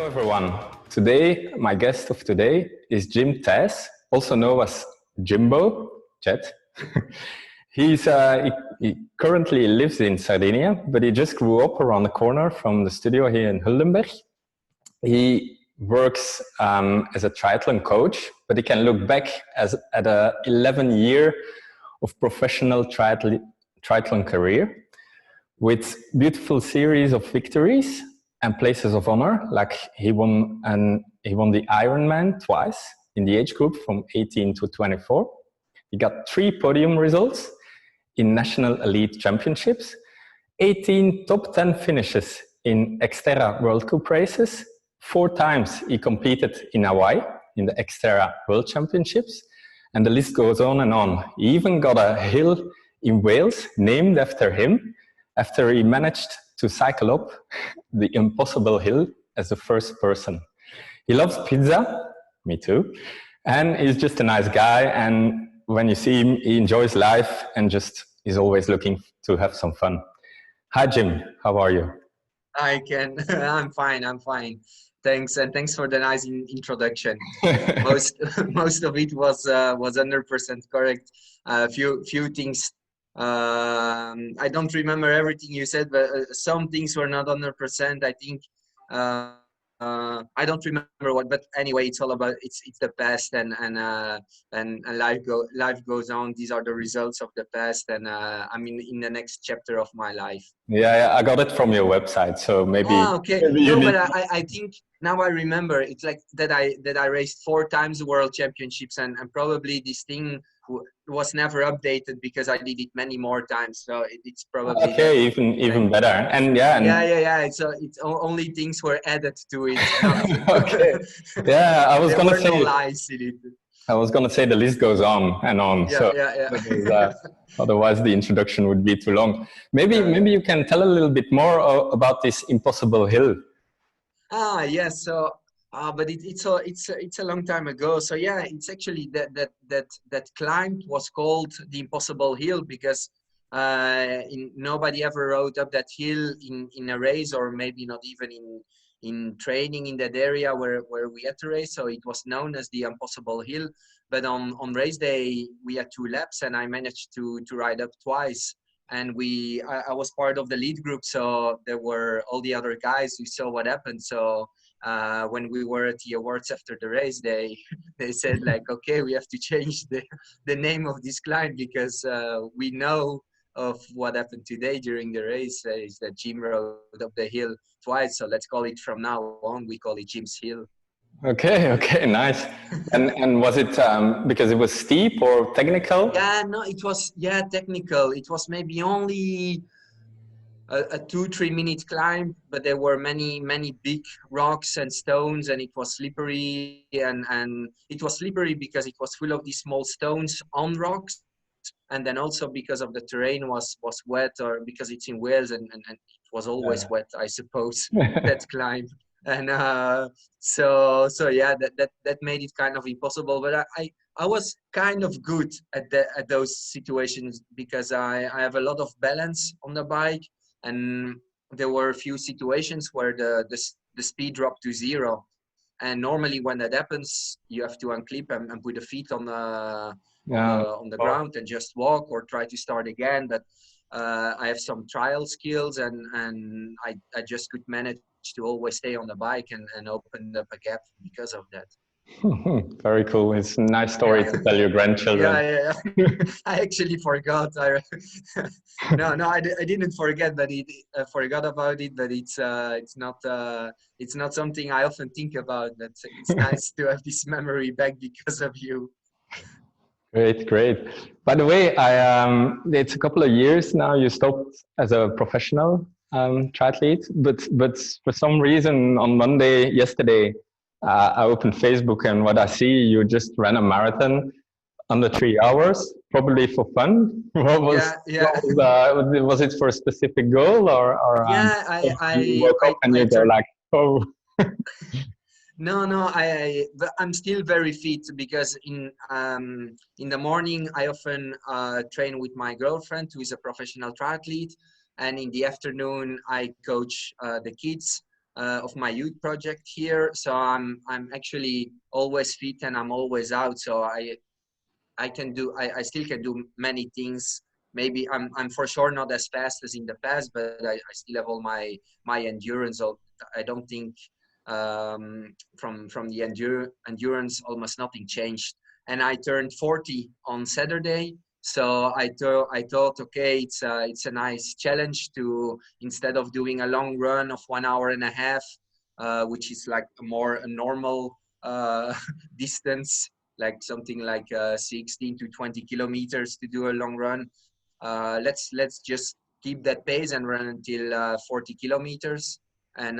everyone. Today, my guest of today is Jim Thijs, also known as Jimbo, Jet. He currently lives in Sardinia, but he just grew up around the corner from the studio here in Huldenberg. He works as a triathlon coach, but he can look back at a 11-year of professional triathlon career with beautiful series of victories and places of honor. Like he won the Ironman twice in the age group from 18 to 24. He got 3 podium results in national elite championships, 18 top 10 finishes in Xterra World Cup races. 4 times he competed in Hawaii in the Xterra World Championships, and the list goes on and on. He even got a hill in Wales named after him, after he managed to cycle up the impossible hill as the first person. He loves pizza, me too, and he's just a nice guy, and when you see him, he enjoys life and just is always looking to have some fun. Hi Jim, how are you? Hi Ken, I'm fine. Thanks, and thanks for the nice introduction. Most of it was 100% correct. Few things. I don't remember everything you said, but some things were not 100%. I think I don't remember what, but anyway, it's all about it's the past, and life goes on. These are the results of the past, and I'm in the next chapter of my life. Yeah, I got it from your website, so maybe. Okay. No, but I think now I remember. It's like that I raced 4 times the world championships, and probably this thing was never updated because I did it many more times. So it's probably okay, even better. And yeah. It's only things were added to it. Okay. Yeah, I was gonna say no lies in it. I was gonna say the list goes on and on. Yeah. Because, otherwise, the introduction would be too long. Maybe you can tell a little bit more about this impossible hill. Yes. So, but it's a long time ago. So yeah, it's actually that climb was called the Impossible Hill because nobody ever rode up that hill in a race, or maybe not even in training in that area where we had to race. So it was known as the Impossible Hill. But on race day we had 2 laps, and I managed to ride up twice. And I was part of the lead group, so there were all the other guys who saw what happened. So when we were at the awards after the race, they said like, okay, we have to change the name of this climb because we know of what happened today during the race is that Jim rode up the hill twice. So let's call it from now on, we call it Jim's Hill. Okay, nice. And was it because it was steep or technical? Yeah, no, it was technical. It was maybe only a 2-3 minute climb, but there were many big rocks and stones, and it was slippery. And it was slippery because it was full of these small stones on rocks, and then also because of the terrain was wet, or because it's in Wales and it was always wet, I suppose. That climb. And so yeah, that made it kind of impossible. But I was kind of good at those situations because I have a lot of balance on the bike, and there were a few situations where the speed dropped to 0. And normally when that happens, you have to unclip and put the feet on the ground and just walk or try to start again. But I have some trial skills, and I just could manage to always stay on the bike and open up a gap because of that. Very cool. It's a nice story to tell your grandchildren. Yeah. I actually forgot. No, I didn't forget, but I forgot about it. But it's not something I often think about. It's nice to have this memory back because of you. Great. By the way, it's a couple of years now you stopped as a professional triathlete, but for some reason on Monday, yesterday, I opened Facebook, and what I see, you just ran a marathon under 3 hours, probably for fun. Was it for a specific goal, or you woke up and you go like, oh. No, but I'm still very fit because in the morning I often train with my girlfriend, who is a professional triathlete, and in the afternoon I coach the kids of my youth project here. So I'm actually always fit and I'm always out. So I still can do many things. Maybe I'm for sure not as fast as in the past, but I still have all my endurance. So I don't think from the endurance almost nothing changed. And I turned 40 on Saturday. So I thought, okay, it's a nice challenge to, instead of doing a long run of 1 hour and a half, which is like a normal distance, like something like 16 to 20 kilometers to do a long run. Let's just keep that pace and run until 40 kilometers. And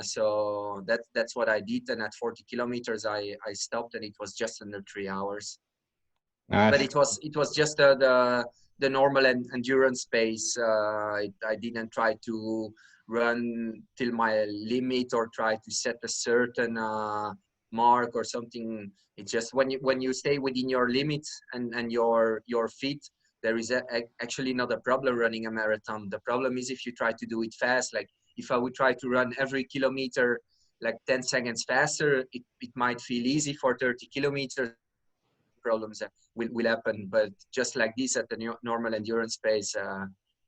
so that's what I did. And at 40 kilometers, I stopped, and it was just under 3 hours. But Nice. it was just the normal endurance pace. I didn't try to run till my limit or try to set a certain mark or something. It's just when you stay within your limits and your fit, there is actually not a problem running a marathon. The problem is if you try to do it fast. Like if I would try to run every kilometer like 10 seconds faster, it might feel easy for 30 kilometers. Problems that will happen, but just like this at the normal endurance pace,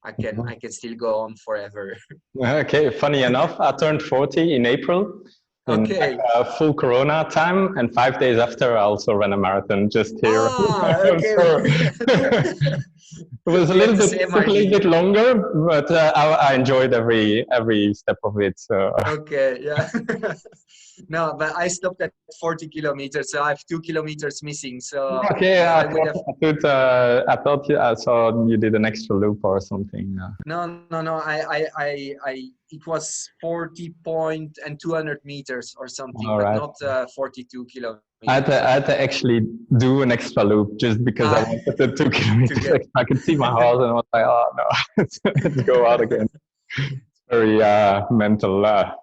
I can still go on forever. Okay, funny enough, I turned 40 in April in Okay. full Corona time, and 5 days after I also ran a marathon just here. Okay. So, it was We have the same took a little idea. bit longer, but I enjoyed every step of it. So. Okay, yeah. No, but I stopped at 40 kilometers, so I have 2 kilometers missing. So Okay, if I would have I thought I saw you did an extra loop or something. no, it was 40 point and 200 meters or something, All but right. not 42 I kilometers. had to actually do an extra loop just because I Ah, wanted the 2 kilometers. to get I could see my house and I was like, oh no, let's go out again. It's very mental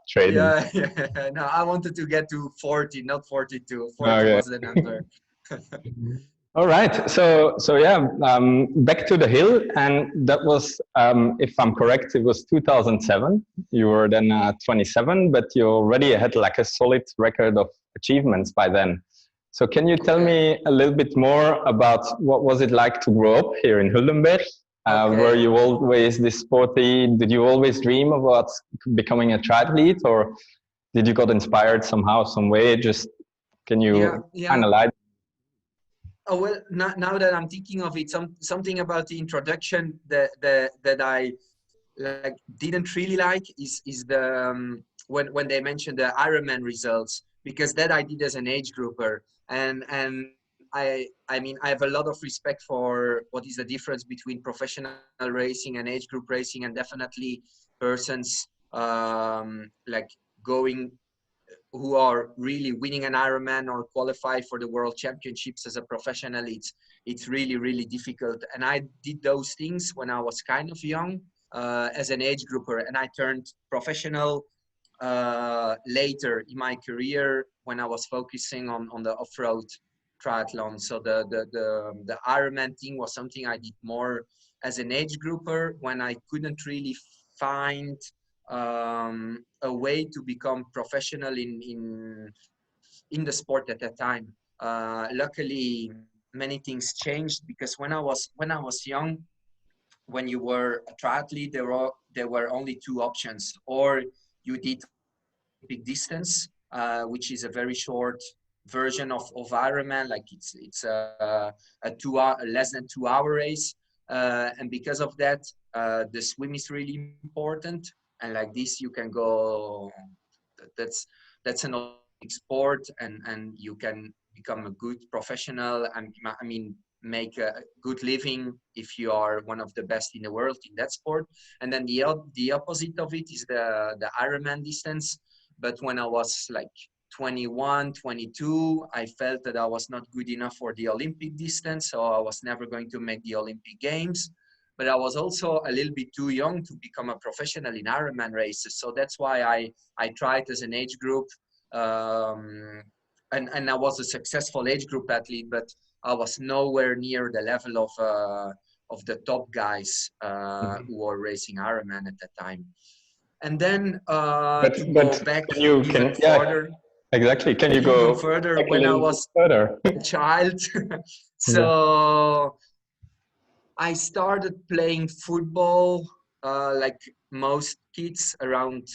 training. yeah. No, I wanted to get to 40, not 42. 40 Okay. was the number. All right. So yeah, back to the hill, and that was, if I'm correct, it was 2007. You were then 27, but you already had like a solid record of achievements by then. So can you tell Okay. me a little bit more about what was it like to grow up here in Huldenberg? Were Okay. you always this sporty? Did you always dream about becoming a triathlete, or did you got inspired somehow, some way? Just can you Yeah. analyze? Oh well, now that I'm thinking of it, something about the introduction that I like didn't really like is the when they mentioned the Ironman results, because that I did as an age grouper, and I mean I have a lot of respect for what is the difference between professional racing and age group racing, and definitely persons like going who are really winning an Ironman or qualify for the World Championships as a professional. It's really difficult, and I did those things when I was kind of young as an age grouper, and I turned professional later in my career when I was focusing on the off-road triathlon. So the Ironman thing was something I did more as an age grouper when I couldn't really find a way to become professional in the sport at that time. Luckily, many things changed, because when I was young, when you were a triathlete, there were only two options: or you did Olympic distance, which is a very short version of Ironman, like it's a 2 hour, less than 2 hour race, and because of that, the swim is really important, and like this you can go. That's an Olympic sport, and you can become a good professional, and I mean make a good living if you are one of the best in the world in that sport. And then the opposite of it is the Ironman distance. But when I was like 21, 22, I felt that I was not good enough for the Olympic distance, so I was never going to make the Olympic Games. But I was also a little bit too young to become a professional in Ironman races. So that's why I tried as an age group. And I was a successful age group athlete, but I was nowhere near the level of the top guys who were racing Ironman at that time. And then But to go back even yeah, further, exactly. Can you even go further back a when I little bit was further? a child. Yeah. So I started playing football like most kids around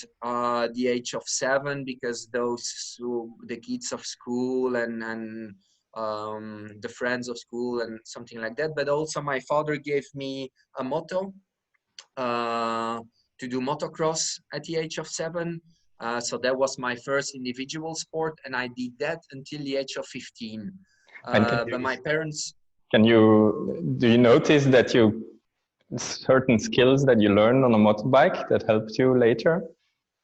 the age of 7, because the kids of school and the friends of school and something like that. But also my father gave me a motto uh, to do motocross at the age of 7. So that was my first individual sport, and I did that until the age of 15. And But my parents, do you notice that certain skills that you learned on a motorbike that helped you later?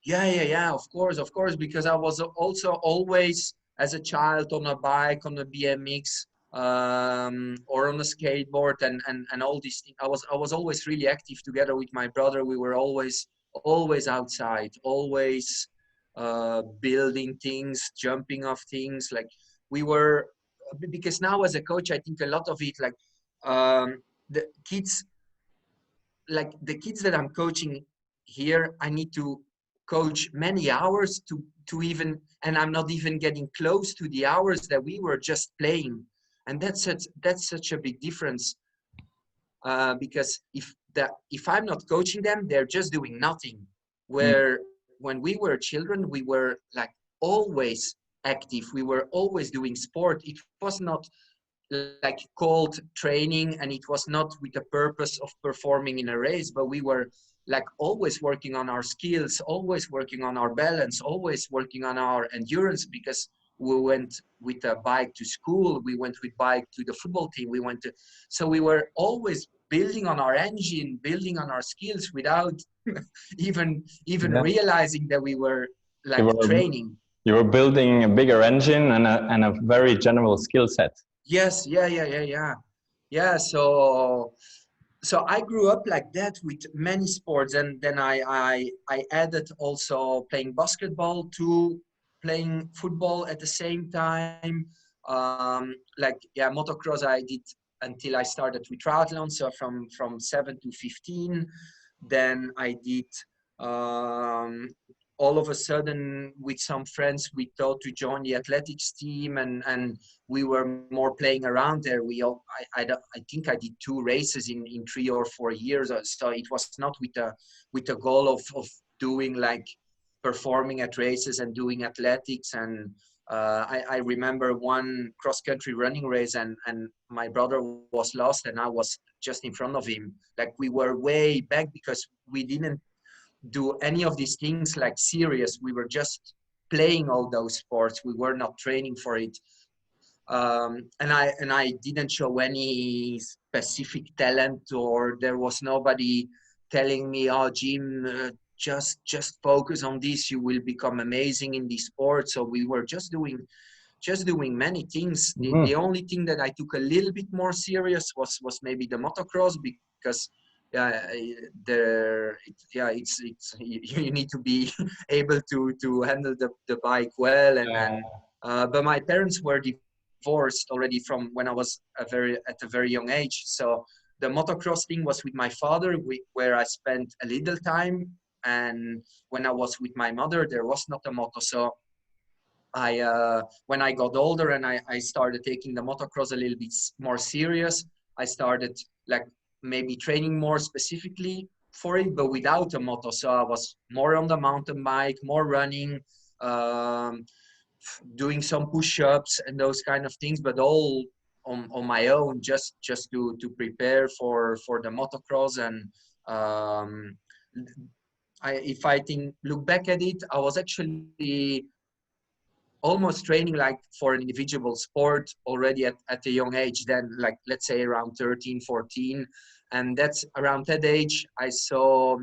yeah, of course, because I was also always as a child on a bike, on a BMX, or on a skateboard, and all these things. I was always really active together with my brother. We were always outside, always building things, jumping off things. Like we were, because now as a coach, I think a lot of it, like the kids, like the kids that I'm coaching here, I need to coach many hours to even, and I'm not even getting close to the hours that we were just playing. And that's such a big difference, because if I'm not coaching them, they're just doing nothing. Mm. Where when we were children, we were like always active. We were always doing sport. It was not like called training, and it was not with the purpose of performing in a race, but we were like always working on our skills, always working on our balance, always working on our endurance, because we went with a bike to school, we went with bike to the football team, so we were always building on our engine, building on our skills without even Yeah. realizing that we were You like were training. you were building a bigger engine and a very general skill set. Yes, yeah. So I grew up like that with many sports, and then I added also playing basketball to playing football at the same time. Like yeah, motocross I did until I started with triathlon, so from 7 to 15. Then I did um, all of a sudden with some friends we thought to join the athletics team, and we were more playing around there. I think I did 2 races in 3 or 4 years, so it was not with the goal of doing like performing at races and doing athletics. And I remember one cross country running race, and my brother was lost and I was just in front of him. Like we were way back because we didn't do any of these things like serious. We were just playing all those sports. We were not training for it. And I didn't show any specific talent, or there was nobody telling me, "Oh, Jim, just focus on this. You will become amazing in this sport." So we were just doing many things. The Mm. only thing that I took a little bit more serious was maybe the motocross, because it's you need to be able to handle the bike well, and but my parents were divorced already from when I was at a very young age. So the motocross thing was with my father, where I spent a little time, and when I was with my mother, there was not a moto. So when I got older and I started taking the motocross a little bit more serious, I started like maybe training more specifically for it, but without a moto. So I was more on the mountain bike, more running, um, doing some push-ups and those kind of things, but all on my own, just to prepare for the motocross. And um, if I look back at it, I was actually almost training like for an individual sport already at a young age, then like let's say around 13 14. And that's around that age I saw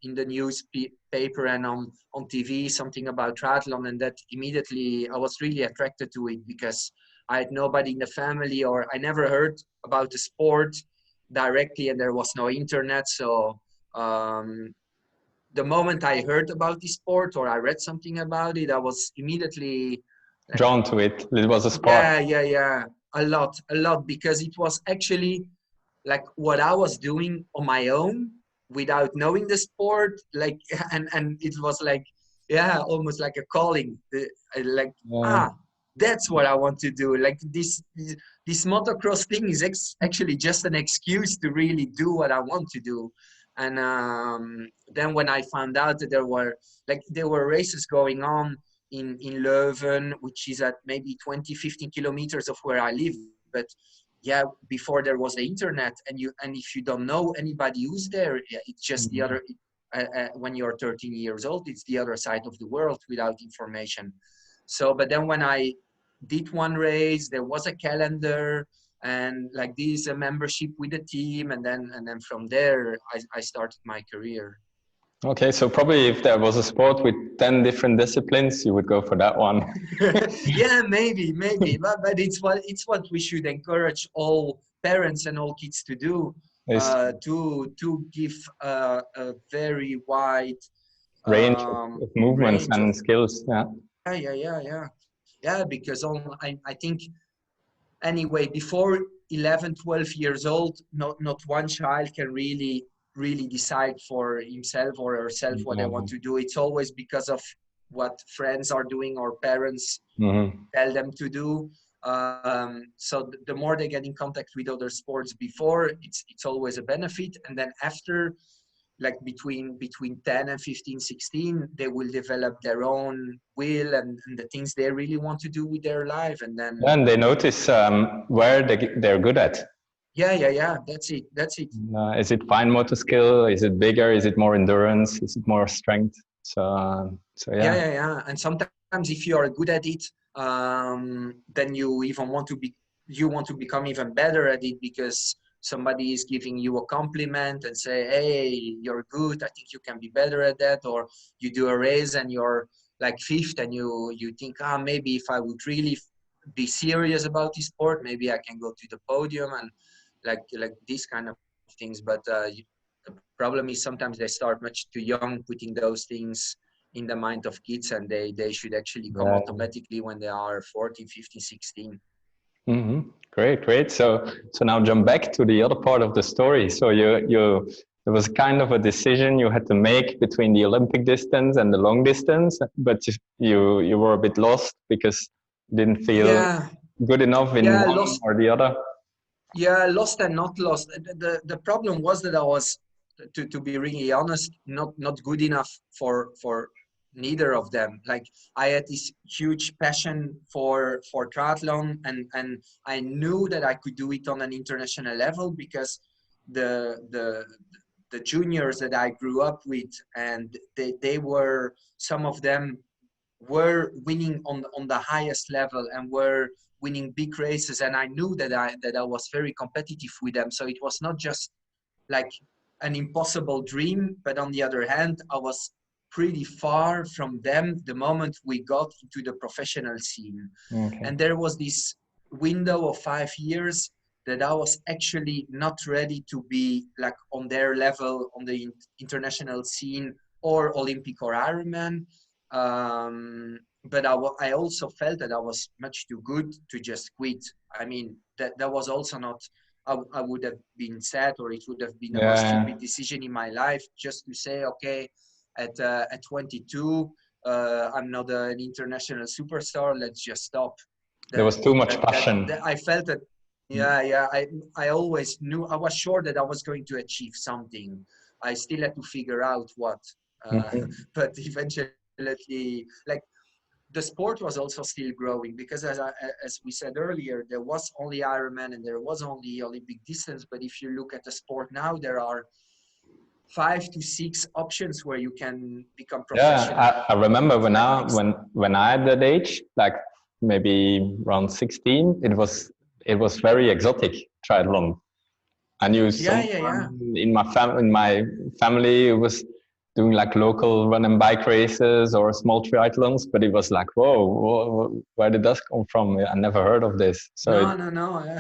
in the newspaper and on TV something about triathlon, and that immediately I was really attracted to it, because I had nobody in the family, or I never heard about the sport directly, and there was no internet. So the moment I heard about this sport or I read something about it, I was immediately like, Drawn to it. It was a spark. yeah, a lot, because it was actually like what I was doing on my own without knowing the sport, like, and it was like, yeah, almost like a calling, like, Yeah. that's what I want to do. Like this motocross thing is actually just an excuse to really do what I want to do. And then when I found out that there were races going on in Leuven, which is at maybe 20, 15 kilometers of where I live, but yeah, before there was the internet, and if you don't know anybody who's there, yeah, it's just the other. When you're 13 years old, it's the other side of the world without information. So, but then when I did one race, there was a calendar and like this, a membership with the team, and then from there, I started my career. Okay, so probably if there was a sport with 10 different disciplines, you would go for that one. Yeah, maybe, but it's what we should encourage all parents and all kids to do, Is to give a very wide range of movements range of, and skills. Yeah. yeah, because I think anyway, before 11, 12 years old, not one child can really decide for himself or herself what they want to do. It's always because of what friends are doing or parents tell them to do. So the more they get in contact with other sports before, it's always a benefit. And then after, like between 10 and 15, 16, they will develop their own will and the things they really want to do with their life. And then And they notice where they're good at. yeah, that's it. Is it fine motor skill? Is it bigger? Is it more endurance? Is it more strength? So yeah. Yeah. And sometimes if you are good at it, then you even want to become even better at it because somebody is giving you a compliment and say, hey, you're good, I think you can be better at that. Or you do a race and you're like fifth and you think, maybe if I would really be serious about this sport, maybe I can go to the podium and like these kind of things. But the problem is sometimes they start much too young, putting those things in the mind of kids, and they should actually come automatically when they are 14, 15, 16. Great. So now jump back to the other part of the story. So you there was kind of a decision you had to make between the Olympic distance and the long distance, but you were a bit lost because you didn't feel good enough in one or the other. Yeah, lost and not lost. The problem was that I was, to be really honest, not good enough for neither of them. Like I had this huge passion for triathlon, and I knew that I could do it on an international level because the juniors that I grew up with, and they were, some of them were winning on the highest level and were winning big races, and I knew that I was very competitive with them. So it was not just like an impossible dream, but on the other hand, I was pretty far from them the moment we got into the professional scene. And there was this window of 5 years that I was actually not ready to be like on their level on the international scene or Olympic or Ironman. But I also felt that I was much too good to just quit. I mean, that was also not, I would have been sad, or it would have been the most stupid decision in my life just to say, okay, at 22, I'm not an international superstar, let's just stop. There was too much passion. I felt that, I always knew, I was sure that I was going to achieve something. I still had to figure out what. But eventually, like, the sport was also still growing because as we said earlier, there was only Ironman and there was only Olympic distance. But if you look at the sport now, there are 5 to 6 options where you can become professional. Yeah, I remember when I had that age, like maybe around 16, it was very exotic triathlon. I knew someone in my family who was doing like local run and bike races or small triathlons, but it was like, whoa, where did that come from? I never heard of this. So no.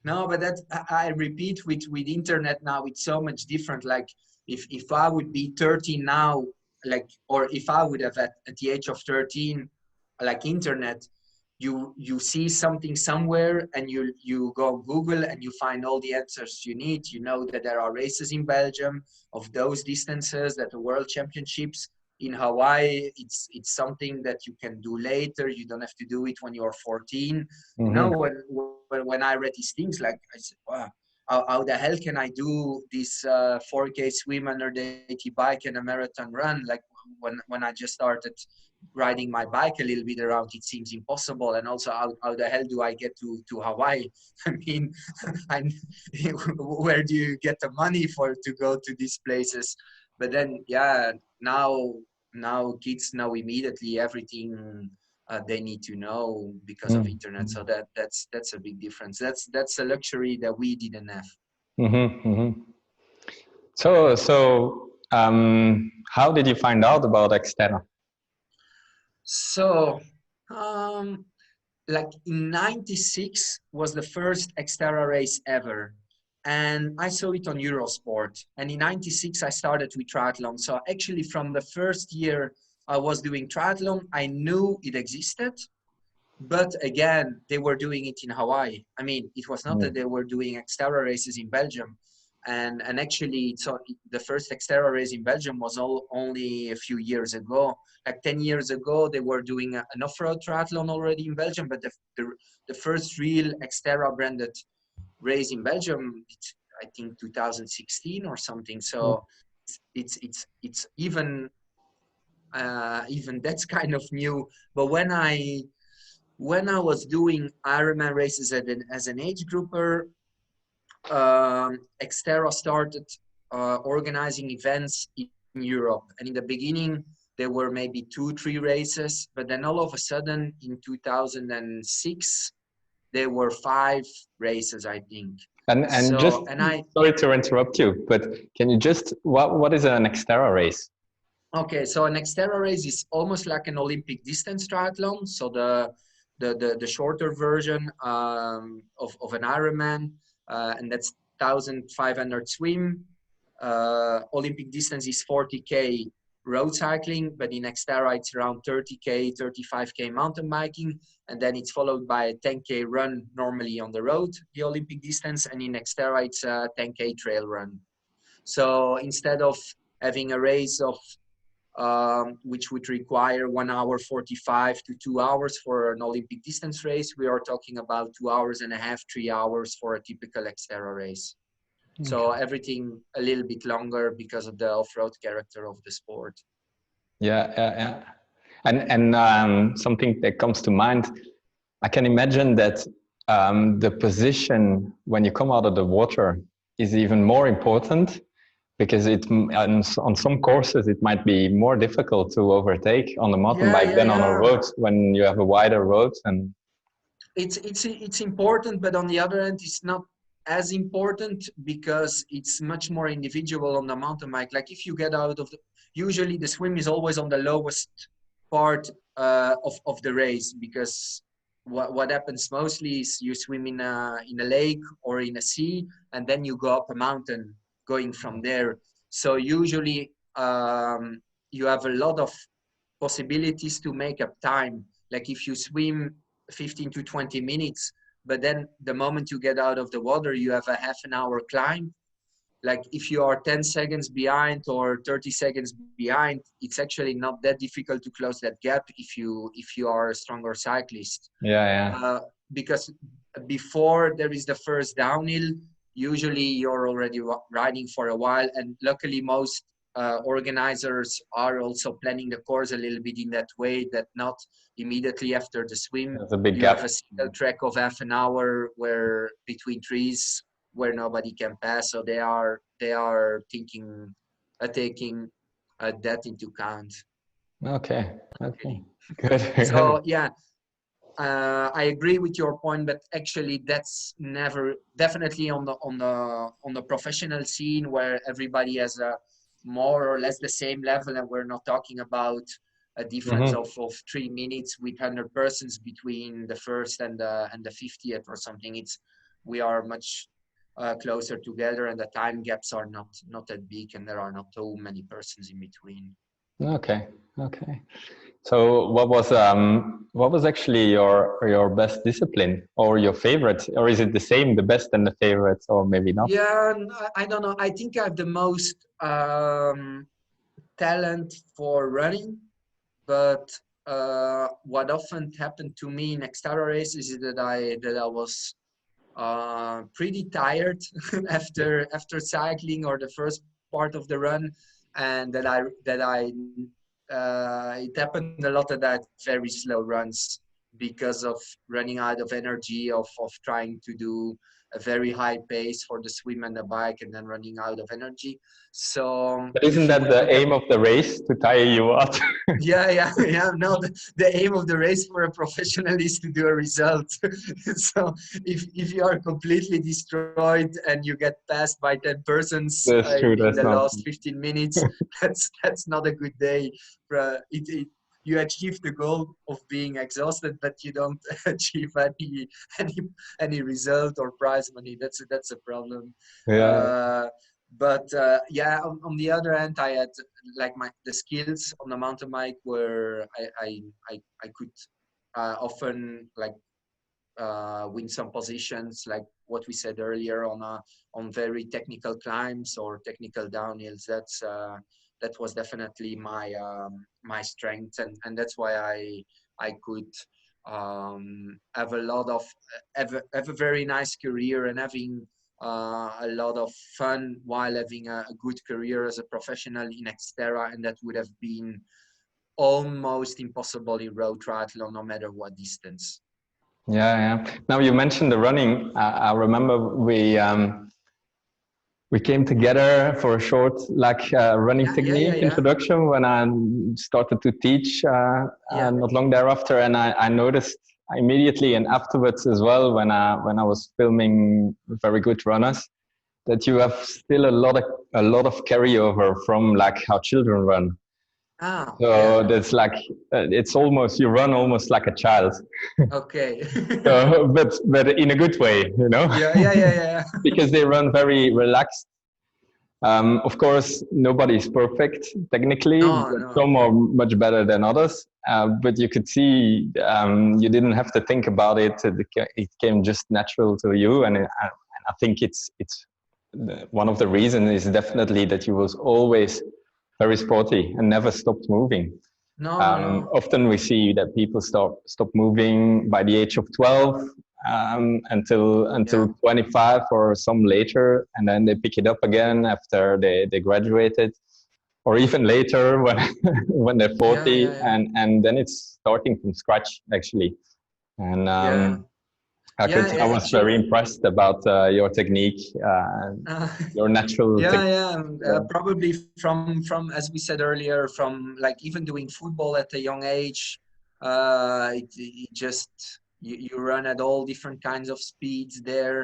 No, but that's, I repeat, with internet now, it's so much different. Like if I would be 13 now, like, or if I would have at the age of 13, like internet, you see something somewhere and you go Google and you find all the answers you need. You know that there are races in Belgium of those distances, that the world championships in Hawaii, it's something that you can do later. You don't have to do it when you're 14. You know, when I read these things, like I said, wow, how the hell can I do this 4K swim under the 80 bike and a marathon run? Like when I just started riding my bike a little bit around, it seems impossible. And also, how the hell do I get to Hawaii? I mean, where do you get the money to go to these places? But then, yeah, now kids know immediately everything they need to know because of internet. So that's a big difference. That's a luxury that we didn't have. So how did you find out about Xterra? So, like in '96 was the first Xterra race ever. And I saw it on Eurosport. And in '96, I started with triathlon. So actually from the first year I was doing triathlon, I knew it existed. But again, they were doing it in Hawaii. I mean, it was not that they were doing Xterra races in Belgium. And actually, so the first Xterra race in Belgium was only a few years ago. Like 10 years ago, they were doing an off-road triathlon already in Belgium. But the first real Xterra branded race in Belgium, it's, I think 2016 or something. So it's even that's kind of new. But when I was doing Ironman races as an age grouper, Xterra started organizing events in Europe. And in the beginning, there were maybe 2-3 races. But then all of a sudden, in 2006, there were 5 races, I think. Sorry to interrupt you, but can you just, what is an Xterra race? Okay, so an Xterra race is almost like an Olympic distance triathlon. So the shorter version of an Ironman, and that's 1,500 swim. Olympic distance is 40K road cycling, but in Xterra it's around 30K, 35K mountain biking, and then it's followed by a 10K run normally on the road, the Olympic distance, and in Xterra it's a 10K trail run. So instead of having a race of which would require 1 hour 45 to 2 hours for an Olympic distance race, we are talking about 2 hours and a half, 3 hours for a typical Xterra race. Okay. So everything a little bit longer because of the off-road character of the sport. Yeah. And something that comes to mind, I can imagine that the position when you come out of the water is even more important, because on some courses it might be more difficult to overtake on the mountain bike than on a road when you have a wider road. And it's important, but on the other hand, it's not as important because it's much more individual on the mountain bike. Like if you get out of usually the swim is always on the lowest part of the race, because what happens mostly is you swim in a lake or in a sea, and then you go up a mountain going from there. So usually you have a lot of possibilities to make up time. Like if you swim 15 to 20 minutes, but then the moment you get out of the water, you have a half an hour climb. Like if you are 10 seconds behind or 30 seconds behind, it's actually not that difficult to close that gap if you are a stronger cyclist. Because before there is the first downhill, usually you're already riding for a while, and luckily most organizers are also planning the course a little bit in that way, that not immediately after the swim you have a single track of half an hour where between trees where nobody can pass. So they are thinking taking that into account. Okay good. So yeah, I agree with your point, but actually that's never definitely on the professional scene where everybody has a more or less the same level, and we're not talking about a difference of 3 minutes with 100 persons between the first and the 50th or something. We are much closer together, and the time gaps are not that big, and there are not too many persons in between. Okay. So what was actually your best discipline or your favorite, or is it the same, the best and the favorite, or maybe not? Yeah, I don't know. I think I have the most talent for running, but what often happened to me in Xterra races is that I was pretty tired after cycling or the first part of the run, and that I it happened a lot that I had very slow runs because of running out of energy of trying to do a very high pace for the swim and the bike and then running out of energy. So But isn't if you that would the look at aim of the race, to tire you out? yeah. No, the aim of the race for a professional is to do a result. So if you are completely destroyed and you get passed by 10 persons That's true. in That's the not. last 15 minutes, that's not a good day. You achieve the goal of being exhausted, but you don't achieve any any result or prize money. That's a problem. Yeah. Yeah, on the other hand, I had like the skills on the mountain bike where I could often like win some positions, like what we said earlier on very technical climbs or technical downhills. That was definitely my strength, and that's why I could have a lot of have a very nice career and having a lot of fun while having a good career as a professional in Xterra, and that would have been almost impossible in road triathlon, no matter what distance. Yeah, yeah. Now you mentioned the running. I remember we came together for a short running technique Yeah. introduction when I started to teach Yeah. not long thereafter, and I noticed immediately and afterwards as well when I was filming very good runners that you have still a lot of carryover from like how children run. Ah, So yeah. that's like it's almost, you run almost like a child. Okay. So, but in a good way, you know, Yeah. because they run very relaxed. Of course, nobody is perfect technically, No, but no, some are yeah. much better than others. But you could see you didn't have to think about it. It came just natural to you, and I think it's one of the reasons is definitely that you was always very sporty and never stopped moving. No. Often we see that people stop moving by the age of 12 until Yeah. 25 or some later, and then they pick it up again after they graduated, or even later when when they're 40, Yeah. and then it's starting from scratch actually. And Yeah. I Yeah, was very actually. impressed about your technique, Uh, your natural technique. Probably from as we said earlier, from like even doing football at a young age, it just you run at all different kinds of speeds there,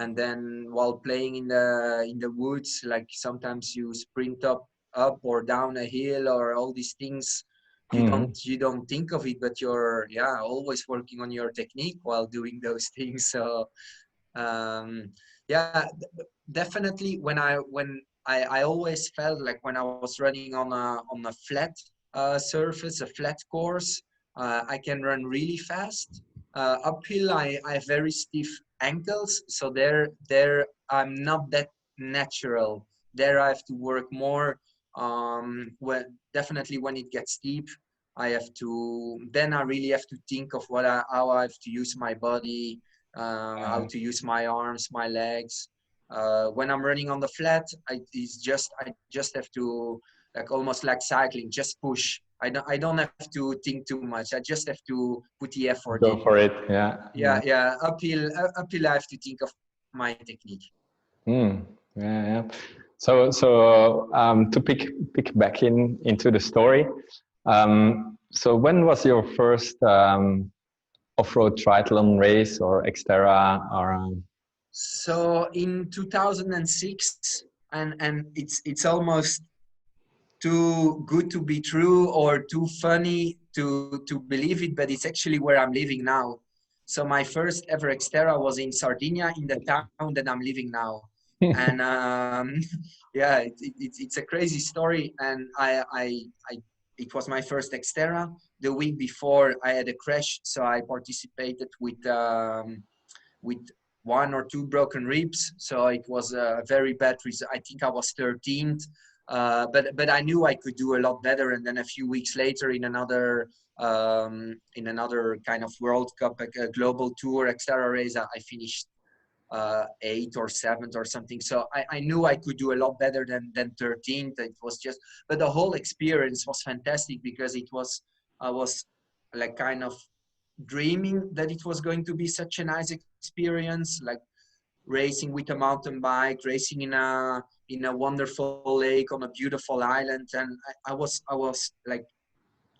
and then while playing in the woods, like sometimes you sprint up or down a hill or all these things. Mm-hmm. You don't think of it, but you're always working on your technique while doing those things. So um, yeah, definitely when I always felt like when I was running on a flat surface, a flat course, I can run really fast. Uphill, I have very stiff ankles, so there I'm not that natural. There I have to work more. Definitely when it gets steep, I really have to think of how I have to use my body, how to use my arms, my legs. When I'm running on the flat, I just have to, like almost like cycling, just push. I don't have to think too much. I just have to put the effort Go in. for it. Yeah. Yeah. Uphill, I have to think of my technique. Mm, yeah. So to pick back into the story. So when was your first off-road triathlon race or Xterra or? So in 2006, and it's almost too good to be true or too funny to believe it, but it's actually where I'm living now. So my first ever Xterra was in Sardinia, in the town that I'm living now. And yeah, it's a crazy story. And it was my first Xterra. the week before I had a crash, so I participated with 1 or 2 broken ribs. So it was a very bad result. I think I was 13th, but I knew I could do a lot better. And then a few weeks later, in another kind of World Cup, a global tour, Xterra race, I finished 8th or 7th or something. So I knew I could do a lot better than 13th. It was just, but the whole experience was fantastic because I was like kind of dreaming that it was going to be such a nice experience, like racing with a mountain bike, racing in a wonderful lake on a beautiful island. And I was like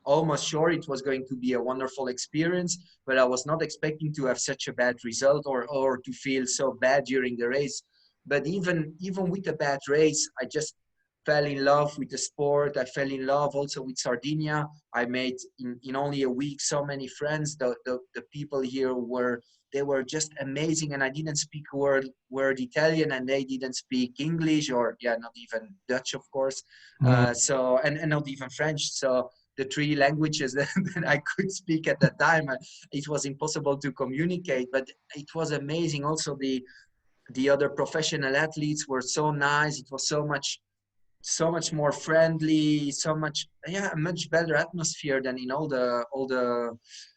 almost sure it was going to be a wonderful experience, but I was not expecting to have such a bad result or to feel so bad during the race. But even with a bad race, I just fell in love with the sport. I fell in love also with Sardinia. I made in only a week so many friends. The people here they were just amazing, and I didn't speak a word Italian, and they didn't speak English, or not even Dutch, of course. So and not even French. So the 3 languages that I could speak at that time, it was impossible to communicate. But it was amazing. Also, the other professional athletes were so nice. It was so much more friendly, a much better atmosphere than in all the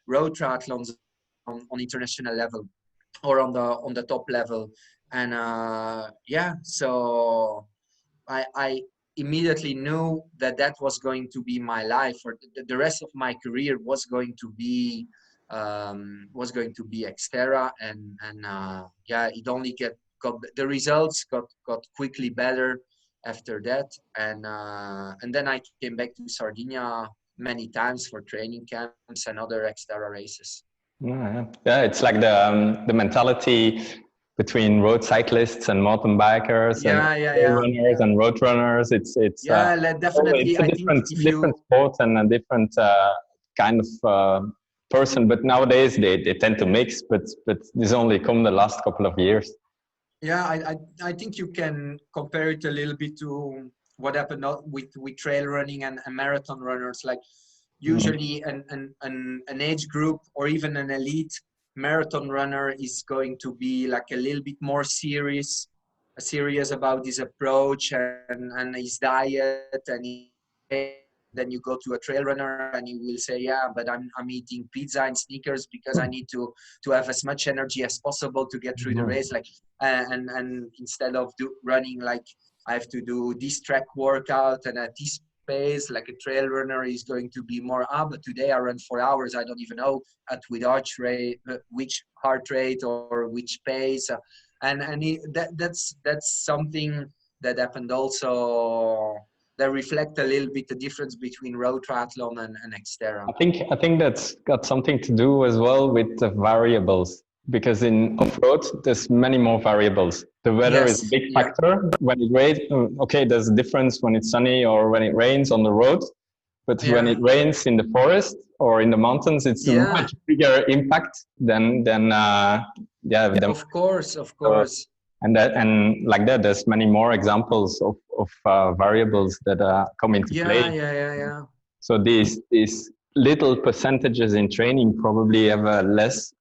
road triathlons on international level or on the top level. And so I immediately knew that was going to be my life, or the rest of my career was going to be Xterra. And it only got the results got quickly better after that. And then I came back to Sardinia many times for training camps and other Xterra races. Yeah, it's like the mentality between road cyclists and mountain bikers and runners and road runners. It's definitely. It's a different sport and a different kind of person. But nowadays they tend to mix. But this only come the last couple of years. Yeah, I think you can compare it a little bit to what happened with trail running and marathon runners. Like usually an age group or even an elite marathon runner is going to be like a little bit more serious about his approach and his diet. And then you go to a trail runner and you will say, yeah, but I'm eating pizza and Snickers because I need to have as much energy as possible to get through the race. Like and instead of running, like I have to do this track workout and at this pace. Like a trail runner is going to be more, but today I run 4 hours. I don't even know which heart rate or which pace. That's something that happened also, that reflect a little bit the difference between road triathlon and Xterra. I think that's got something to do as well with the variables, because in off-road there's many more variables. The weather is a big factor. When it rains, okay, there's a difference when it's sunny or when it rains on the road. But when it rains in the forest or in the mountains, it's a much bigger impact than of course. And like that, there's many more examples of variables that come into play. Yeah. So these little percentages in training probably have a less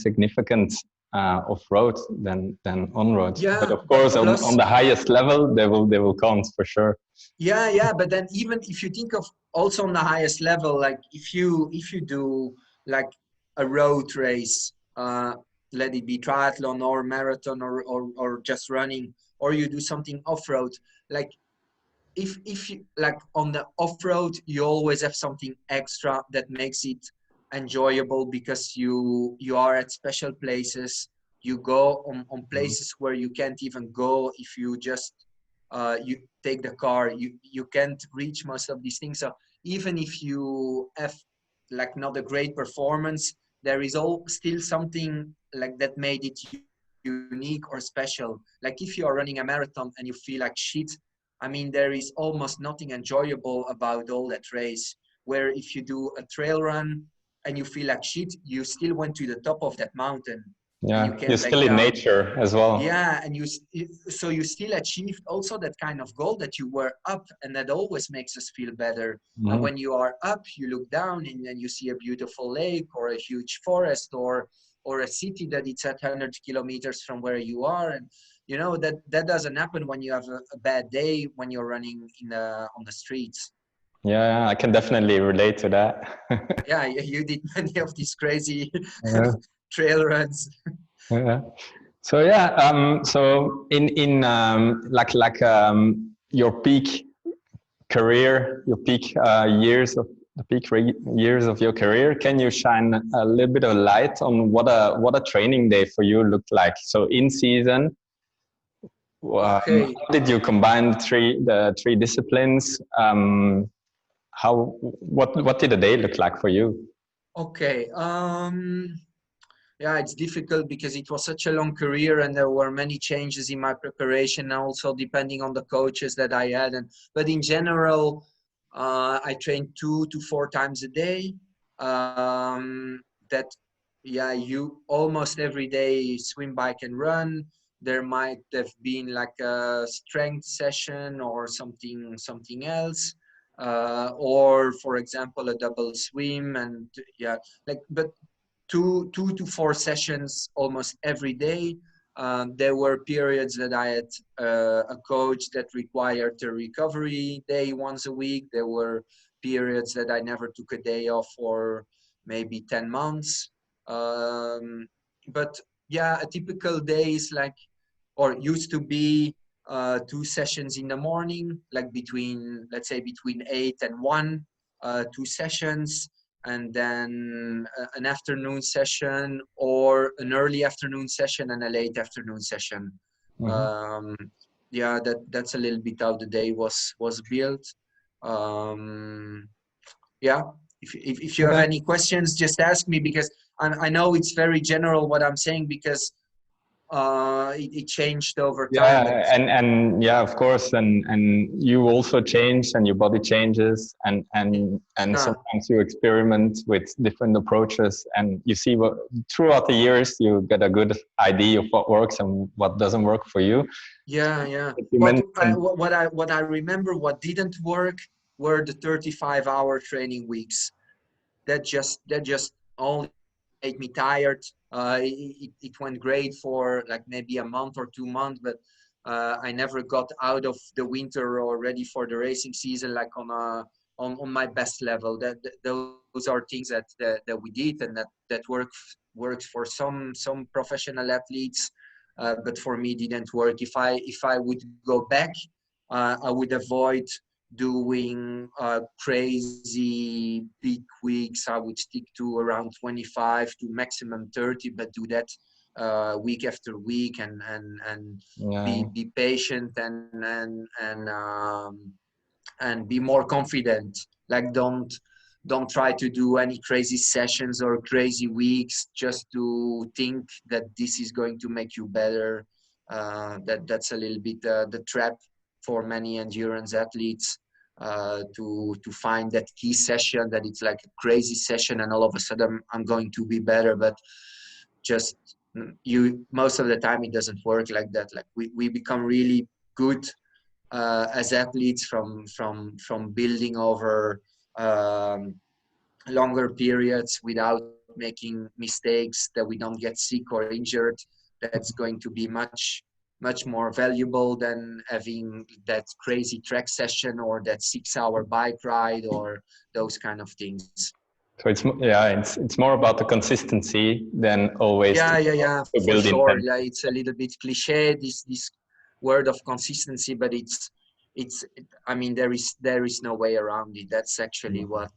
significant off-road than on-road. Yeah, but of course, on the highest level, they will count for sure. Yeah. But then even if you think of also on the highest level, like if you do like a road race, let it be triathlon or marathon or just running, or you do something off-road, like if you like on the off-road, you always have something extra that makes it enjoyable because you are at special places. You go on places where you can't even go if you just you take the car. You can't reach most of these things. So even if you have like not a great performance, there is still something like that made it unique or special. Like if you are running a marathon and you feel like shit, I mean, there is almost nothing enjoyable about all that race. Where if you do a trail run and you feel like shit, you still went to the top of that mountain. Yeah, you can't you're back still in down. nature as well. Yeah, and so you still achieved also that kind of goal that you were up, and that always makes us feel better. And when you are up, you look down and then you see a beautiful lake or a huge forest or a city that it's at 100 kilometers from where you are. And you know that doesn't happen when you have a bad day when you're running on the streets. Yeah, I can definitely relate to that. Yeah, you did many of these crazy Yeah. trail runs. Yeah. So yeah, so in your peak career, your peak years of your career, can you shine a little bit of light on what a training day for you looked like? So in season, Okay. how did you combine the three disciplines? What did a day look like for you? Okay. Yeah, it's difficult because it was such a long career and there were many changes in my preparation, and also depending on the coaches that I had. But in general, I trained 2 to 4 times a day. That, yeah, you almost every day swim, bike, and run. There might have been like a strength session or something else, or for example a double swim, and yeah, like but 2 to 4 sessions almost every day. There were periods that I had a coach that required a recovery day once a week. There were periods that I never took a day off for maybe 10 months. But yeah, a typical day is like, or used to be 2 sessions in the morning, like let's say between 8 and 1, 2 sessions, and then an afternoon session or an early afternoon session and a late afternoon session. Mm-hmm. Um, yeah, that's a little bit how the day was built. Um, yeah, if you have Okay. any questions, just ask me, because I know it's very general what I'm saying, because it changed over time, but Yeah, and yeah, of course, and you also change, and your body changes, and yeah. sometimes you experiment with different approaches, and you see what throughout the years you get a good idea of what works and what doesn't work for you. Yeah, yeah. But you What mentioned, what I remember, what didn't work were the 35-hour training weeks. That just only made me tired. It went great for like maybe a month or 2 months, but I never got out of the winter or ready for the racing season like on my best level. Those are things that we did, and that works for some professional athletes, but for me didn't work. If I would go back, I would avoid doing crazy big weeks. I would stick to around 25 to maximum 30, but do that week after week, and yeah, be patient and be more confident. Like don't try to do any crazy sessions or crazy weeks just to think that this is going to make you better. That's a little bit the trap for many endurance athletes, to find that key session that it's like a crazy session and all of a sudden I'm going to be better. But just you most of the time it doesn't work like that. Like we become really good as athletes from building over longer periods without making mistakes, that we don't get sick or injured. That's going to be much more valuable than having that crazy track session or that 6-hour bike ride or those kind of things. so it's more about the consistency than always Yeah, to for build sure. intent. Yeah, it's a little bit cliche, this word of consistency, but I mean, there is no way around it. That's actually what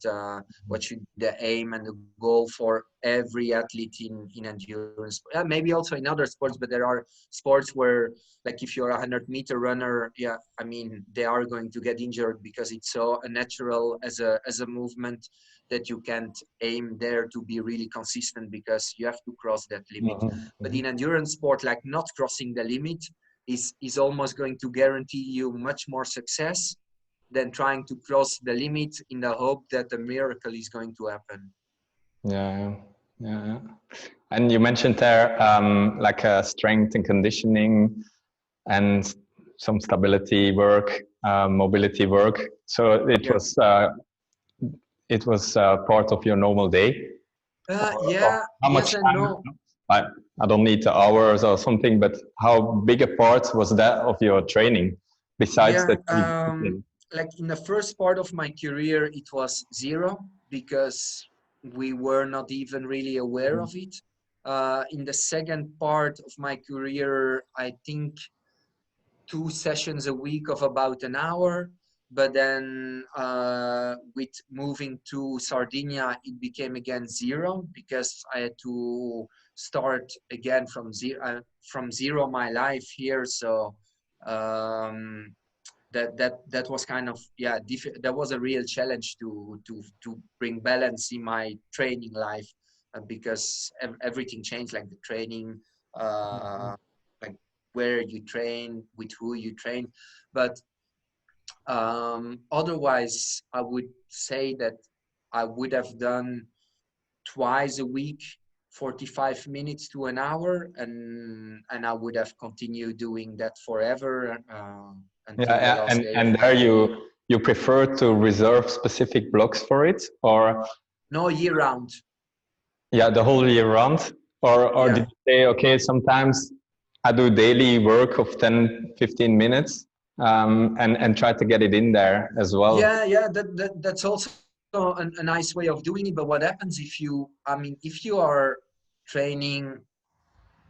should be the aim and the goal for every athlete in endurance. Maybe also in other sports, but there are sports where, like if you're a 100-meter runner, yeah, I mean, they are going to get injured because it's so unnatural as a movement that you can't aim there to be really consistent, because you have to cross that limit. But in endurance sport, like not crossing the limit is almost going to guarantee you much more success than trying to cross the limit in the hope that a miracle is going to happen. Yeah. Yeah. And you mentioned there like strength and conditioning and some stability work, mobility work. So Yeah. it was part of your normal day. Or Yeah, how yes much and time? no. I don't need the hours or something, but how big a part was that of your training besides Yeah, the discipline? like in the first part of my career, it was zero because we were not even really aware of it. In the second part of my career, I think 2 sessions a week of about an hour. But then with moving to Sardinia, it became again zero because I had to start again from zero my life here. So um, that was kind of that was a real challenge to bring balance in my training life because everything changed, like the training, like where you train, with who you train. But otherwise I would say that I would have done twice a week 45 minutes to an hour, and I would have continued doing that forever Yeah, until the yeah. last day of And my there life. you prefer to reserve specific blocks for it, or No, year round. yeah, the whole year round, or Yeah. did you say okay, sometimes I do daily work of 10-15 minutes, and try to get it in there as well. Yeah, that's also a nice way of doing it. But what happens if if you are training,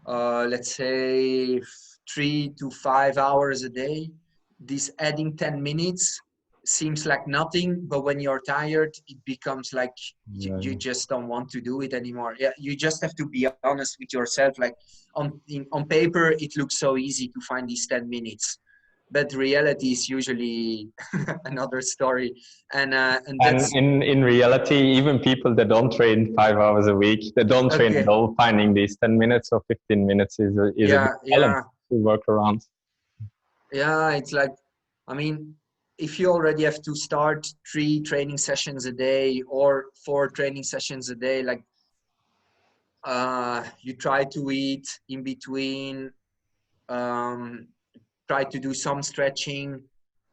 let's say 3 to 5 hours a day, this adding 10 minutes seems like nothing, but when you're tired, it becomes like you just don't want to do it anymore. Yeah, you just have to be honest with yourself. Like on paper, it looks so easy to find these 10 minutes, but reality is usually another story. And And that's in reality, even people that don't train 5 hours a week, that don't train at okay. all, finding these 10 minutes or 15 minutes is a big Yeah, challenge yeah, to work around. yeah. It's like, I mean, if you already have to start 3 training sessions a day or 4 training sessions a day, like you try to eat in between, um, try to do some stretching,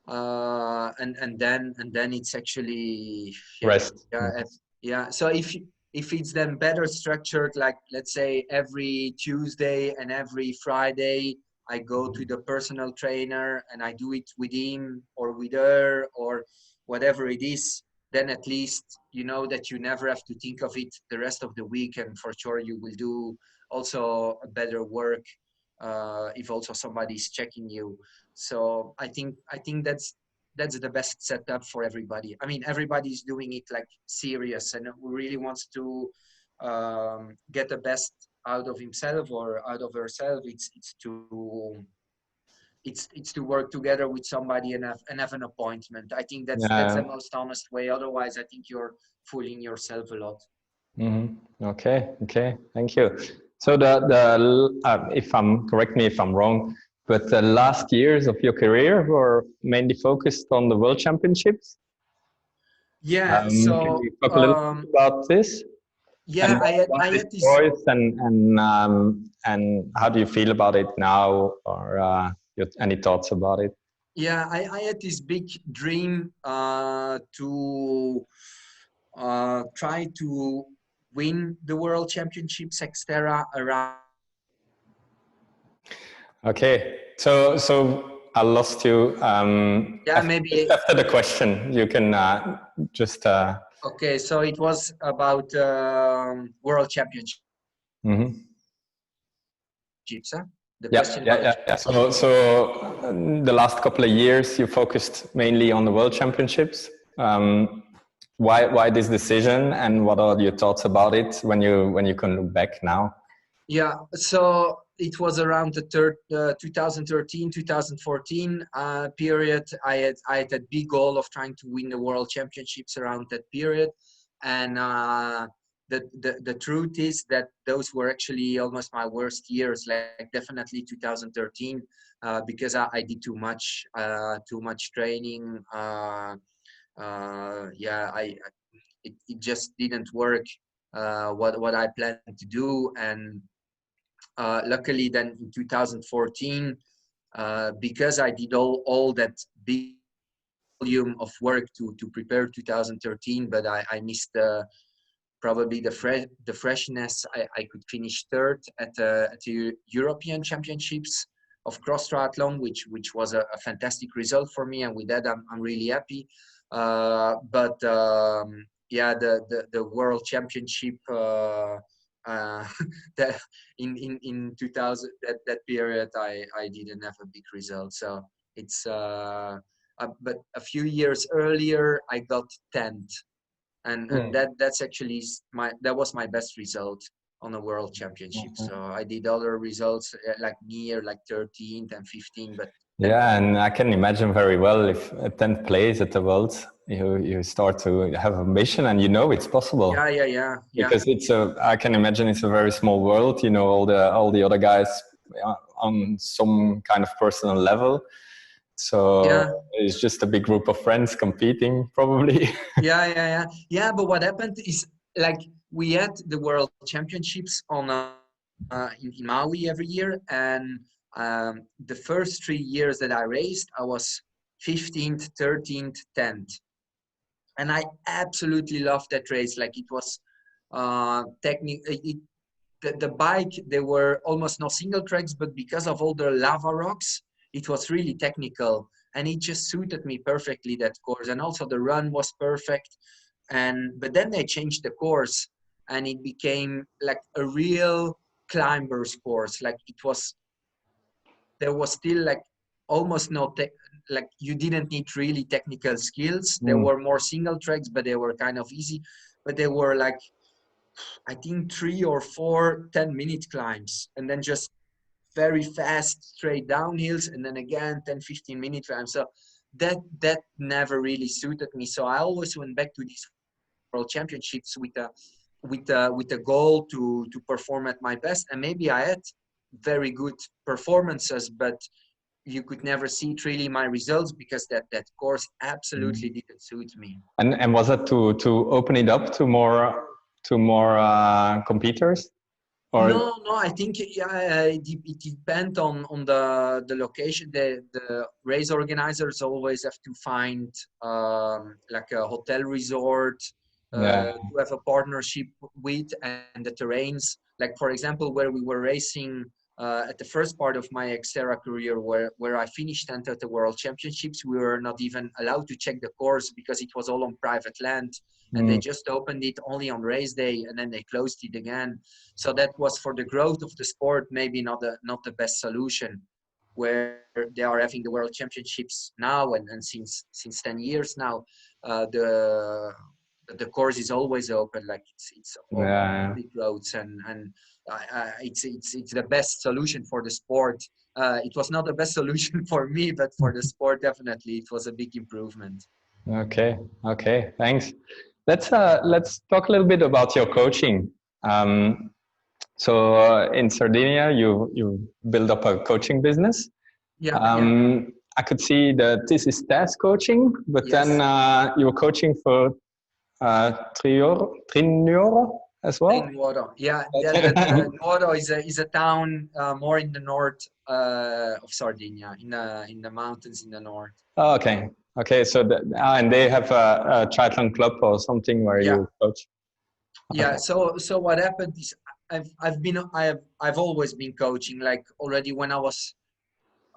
and then it's actually Rest. yeah. So if it's then better structured, like let's say every Tuesday and every Friday I go to the personal trainer and I do it with him or with her or whatever it is, then at least you know that you never have to think of it the rest of the week, and for sure you will do also a better work if also somebody's checking you. So I think that's the best setup for everybody. I mean, everybody's doing it like serious and who really wants to get the best out of himself or out of herself. It's to work together with somebody and have an appointment. I think that's the Yeah. most honest way. Otherwise, I think you're fooling yourself a lot. Okay. Okay. Thank you. So if I'm correct me if I'm wrong, but the last years of your career were mainly focused on the World Championships. Yeah. Can So you talk a little bit about this and yeah, I had what I this had this choice and how do you feel about it now, or any thoughts about it? yeah I had this big dream to try to win the world championships Xterra around Okay, so I lost you. yeah Just maybe after the question, you can just. okay, so it was about world championships, Mhm. huh? The Yeah, question yeah, about yeah, yeah. So the last couple of years, you focused mainly on the World Championships. Why this decision, and what are your thoughts about it when you can look back now? yeah, so it was around the 2013 2014 period. I had a big goal of trying to win the world championships around that period, and the truth is that those were actually almost my worst years, like definitely 2013, because I did too much training. Yeah, it just didn't work what I planned to do. And luckily then in 2014, because I did all that big volume of work to prepare 2013, but I missed probably the freshness. I could finish third at the European Championships of cross triathlon, which was a fantastic result for me, and with that I'm really happy. But yeah, the World Championship that in 2000, that period I didn't have a big result. So it's but a few years earlier I got 10th, and that's actually that was my best result on a World Championship. So I did other results like near like 13th and 15th, but yeah, and I can imagine very well if at 10th place at the Worlds, you start to have a mission, and you know it's possible. Yeah. Because I can imagine it's a very small world. You know, all the other guys on some kind of personal level. So it's just a big group of friends competing, probably. Yeah. But what happened is, like, we had the World Championships on in Maui every year, and the first 3 years that I raced, I was 15th, 13th, 10th, and I absolutely loved that race. Like, it was the bike, there were almost no single tracks, but because of all the lava rocks, it was really technical, and it just suited me perfectly, that course. And also the run was perfect. But then they changed the course, and it became like a real climbers course. Like, there was still like almost no like, you didn't need really technical skills. There were more single tracks, but they were kind of easy. But they were like, I think 3 or 4 10-minute climbs, and then just very fast straight downhills, and then again 10-15-minute climbs. So that never really suited me. So I always went back to these World Championships with a goal to perform at my best. And maybe I had very good performances, but you could never see it really my results, because that course absolutely didn't suit me. And was it to open it up to more competitors? Or? No, I think it depends on the location. The race organizers always have to find like a hotel resort to have a partnership with, and the terrains. Like, for example, where we were racing at the first part of my Xterra career, where I finished 10th at the World Championships, we were not even allowed to check the course because it was all on private land, and they just opened it only on race day, and then they closed it again. So that was, for the growth of the sport, maybe not the best solution. Where they are having the World Championships now, and since 10 years now, the course is always open. Like, it's on big roads, and it's the best solution for the sport. It was not the best solution for me, but for the sport, definitely it was a big improvement. Okay, thanks. Let's talk a little bit about your coaching. So in Sardinia, you build up a coaching business. I could see that this is task coaching, but then you were coaching for Trinuoro as well. Trinuoro, Trinuoro is a town more in the north of Sardinia, in the mountains in the north. Oh, okay. So and they have a triathlon club or something where you coach. Yeah. So what happened is, I've always been coaching. Like, already when I was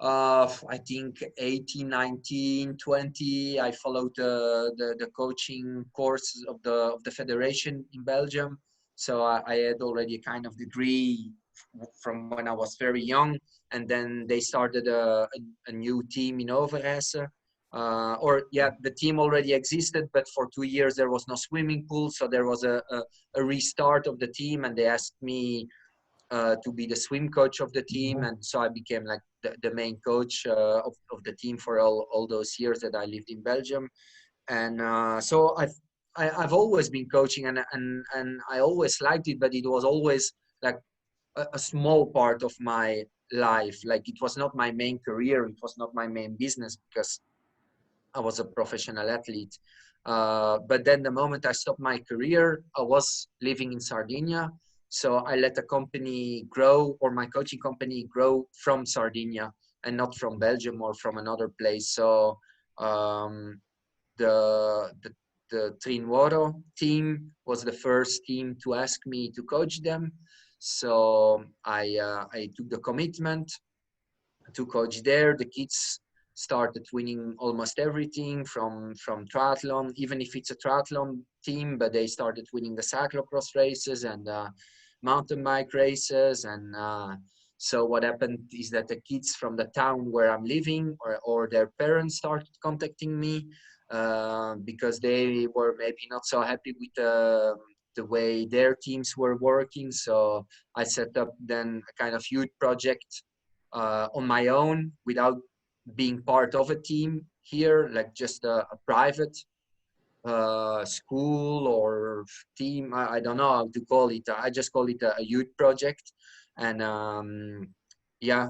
I think 18, 19, 20, I followed the coaching course of the federation in Belgium. So I had already a kind of degree from when I was very young. And then they started a new team in Overijse. The team already existed, but for 2 years there was no swimming pool. So there was a restart of the team, and they asked me to be the swim coach of the team. And so I became like the main coach of the team for all those years that I lived in Belgium. And so I've always been coaching, and I always liked it, but it was always like a small part of my life. Like, it was not my main career, it was not my main business, because I was a professional athlete. But then the moment I stopped my career, I was living in Sardinia. So I let the company grow, or my coaching company grow from Sardinia and not from Belgium or from another place. So um, the, the the Trinuoro team was the first team to ask me to coach them. So I took the commitment to coach there. The kids started winning almost everything from triathlon, even if it's a triathlon team, but they started winning the cyclocross races and mountain bike races. And so what happened is that the kids from the town where I'm living, or their parents, started contacting me because they were maybe not so happy with the way their teams were working. So I set up then a kind of youth project on my own without being part of a team here, like just a private school or team. I don't know how to call it. I just call it a youth project. And yeah,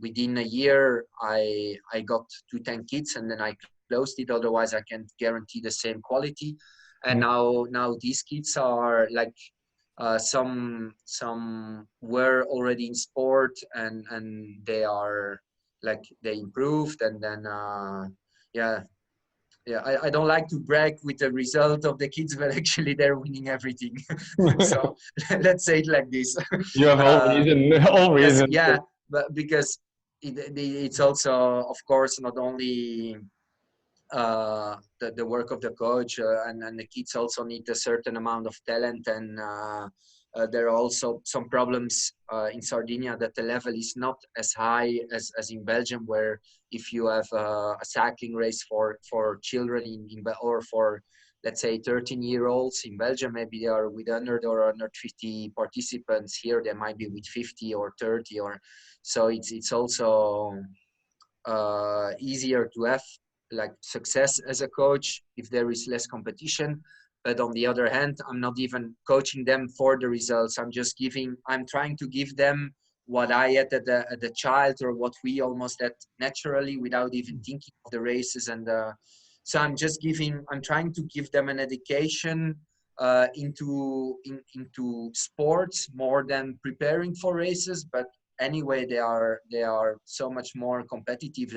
within a year, I got to 10 kids, and then I closed it. Otherwise, I can't guarantee the same quality. And now these kids are like some were already in sport, and they are like they improved. And then yeah, I don't like to brag with the result of the kids, but actually they're winning everything. So let's say it like this. You have all uh, reason, all because reason. yeah, but because it's also, of course, not only the work of the coach, and the kids also need a certain amount of talent. And there are also some problems in Sardinia, that the level is not as high as in Belgium, where if you have a cycling race for children or for, let's say, 13-year-olds in Belgium, maybe they are with 100 or 150 participants. Here they might be with 50 or 30, or so it's also easier to have like success as a coach if there is less competition. But on the other hand, I'm not even coaching them for the results. I'm trying to give them what I had at the child, or what we almost had naturally, without even thinking of the races. And so I'm trying to give them an education into sports more than preparing for races. But anyway, they are so much more competitive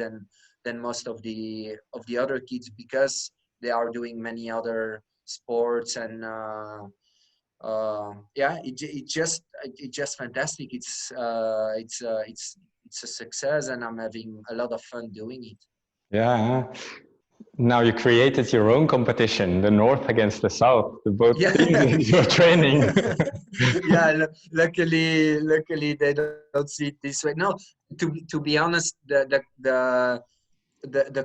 than most of the other kids, because they are doing many other sports. And yeah, it's just fantastic. It's a success, and I'm having a lot of fun doing it. Yeah. Now you created your own competition, the North against the South, the both teams Yeah. that you're training. Yeah, luckily they don't see it this way. No, to be honest, the